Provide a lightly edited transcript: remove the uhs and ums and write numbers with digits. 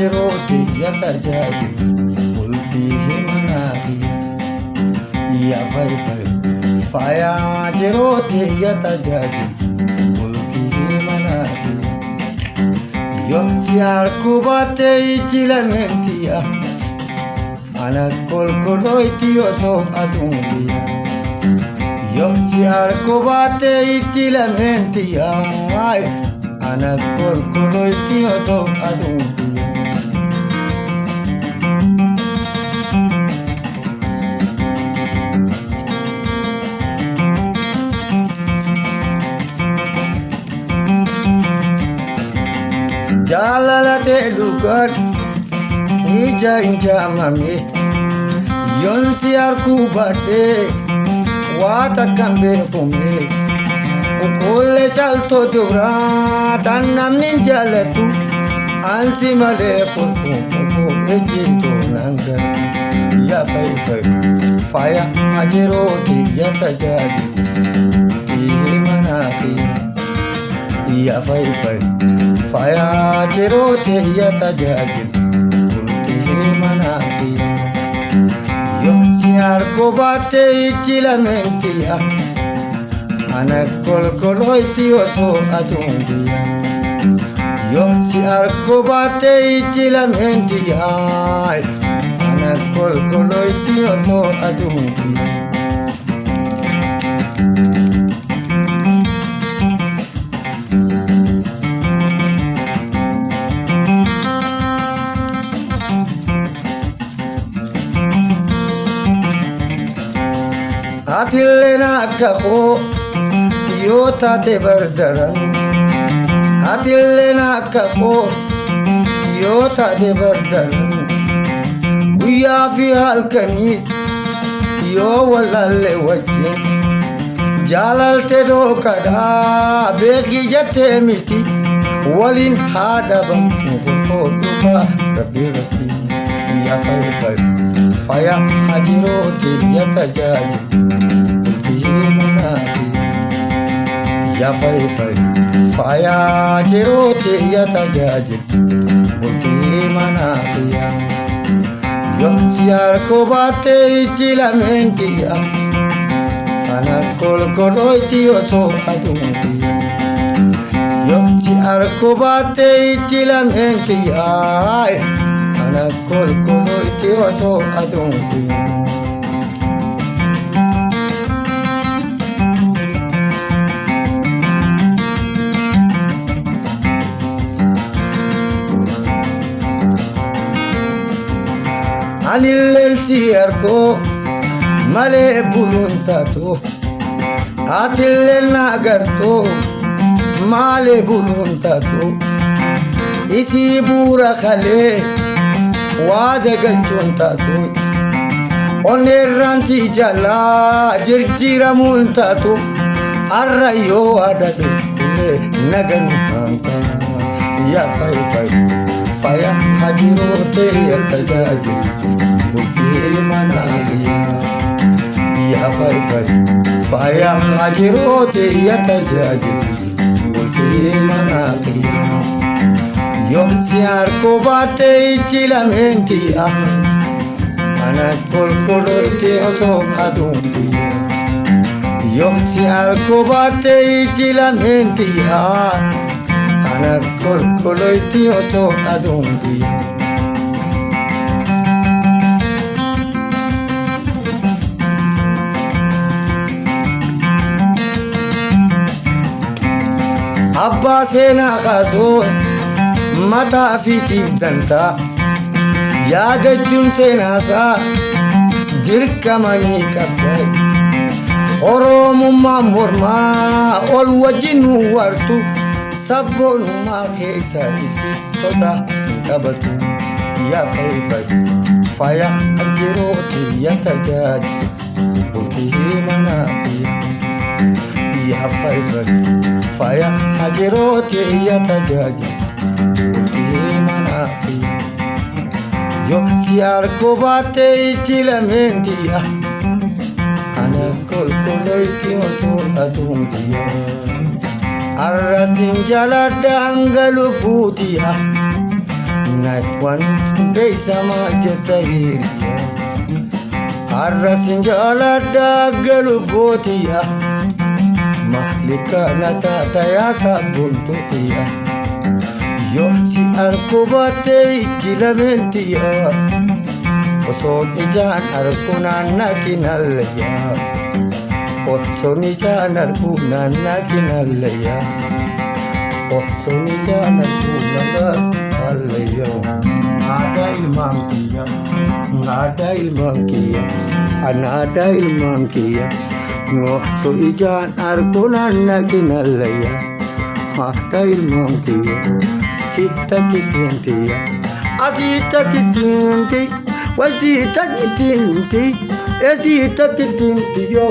jiruuti ya tajaajilu bultii himanaafi yaa fayyifay faayaa jiruuti ya tajaajilu bultii himanaafi yoo si harku baatee ijjilamentiya ana kolkoloyti osoo aduundiya yoo si harku baatee ijjilamentiya ana kolkoloyti osoo aduundiya jaalalate dhugaan ija injaamame yoon si harku baatee waa takkaan beekume Kulle chalto duraa tan namni jaalatu ansi malee kurkuu ejjitu nanga yaa fayyifay faaya ajirooti ya tajaajilu himanaafi yaa fayyifay faaya ajirooti ya tajaajilu himanaafi yoo si harku baatee ijjilamentiya ana kolkoloyti osoo aduundiya yoo si harku baatee ijjilamentiya ana kolkoloyti osoo aduundiya atilleen akka koo yoo taate bardaran atilleen akka koo yoo taate bardaran guyyaa fi halkanii yoo walaalle wajjin jaalalte dhokadhaa beeki jettee miti waliin haadhaban foodhumaa rabbi yaa fayyifay faaya ajirooti ya tajaajilu himanaafi yaa fayyifay faaya ajirooti ya tajaajilu himanaafi yoo si harku baatee ijjilamentiya ana kolkoloyti osoo aduundiya yoo si harku baatee ijjilamentiya ana kolkoloyti osoo aduundiya anilleen si harku malee buluun taatu atilleen agartu malee buluun taatu isii buura kalee waa dagachuun taatu onneerraan si jalaa jirjiiramuun taatu arra yoo adadullee naganumaan yaa fayyifay faaya ajirooti ya tajaajilu himanaafi yaa fayyifay faaya ajirooti ya tajaajilu himanaafi yoo si harku baatee ijjilamentiya ana kolkoloyti osoo aduundiya yoo si harku baatee ijjilamentiya ana kolkoloyti osoo aduundiya abbaa seenaa kaasoo mataa fiitiif dantaa yaadachuun seenaasaa dirqamanii qabday oromummaa mormaa ol wajjin nu wartu sabboonummaa keessa ibsitoota qabatu yaa fayyifay faaya ajirooti ya tajaajilu himanaafi yaa fayyifay faaya ajirooti ya tajaajilu himanaafi yoo si harku baatee ijjilamentiya ana kolkoloyti osoo aduundiya arratin jaladda hanga lubbuutiya Naifwan beeksama jetta hiriya Arrasin jaaladhaa galubootiya Mahlika na taatayaa sabboontootiya Yoo si argu baattee itti lamentiya Osoon ijaan argu naannaki nallayya Osoon ijaan argu naannaki nallayya Osoon ijaan argu nallayya Ada ilmaan kiyya Ada ilmaan kiyya Ada ilmaan kiyya Osoon ijaan argu naannaki nallayya Ada ilmaan kiyya Sita kitintiya Asita kitinti Wasita kitinti Esita kitinti yo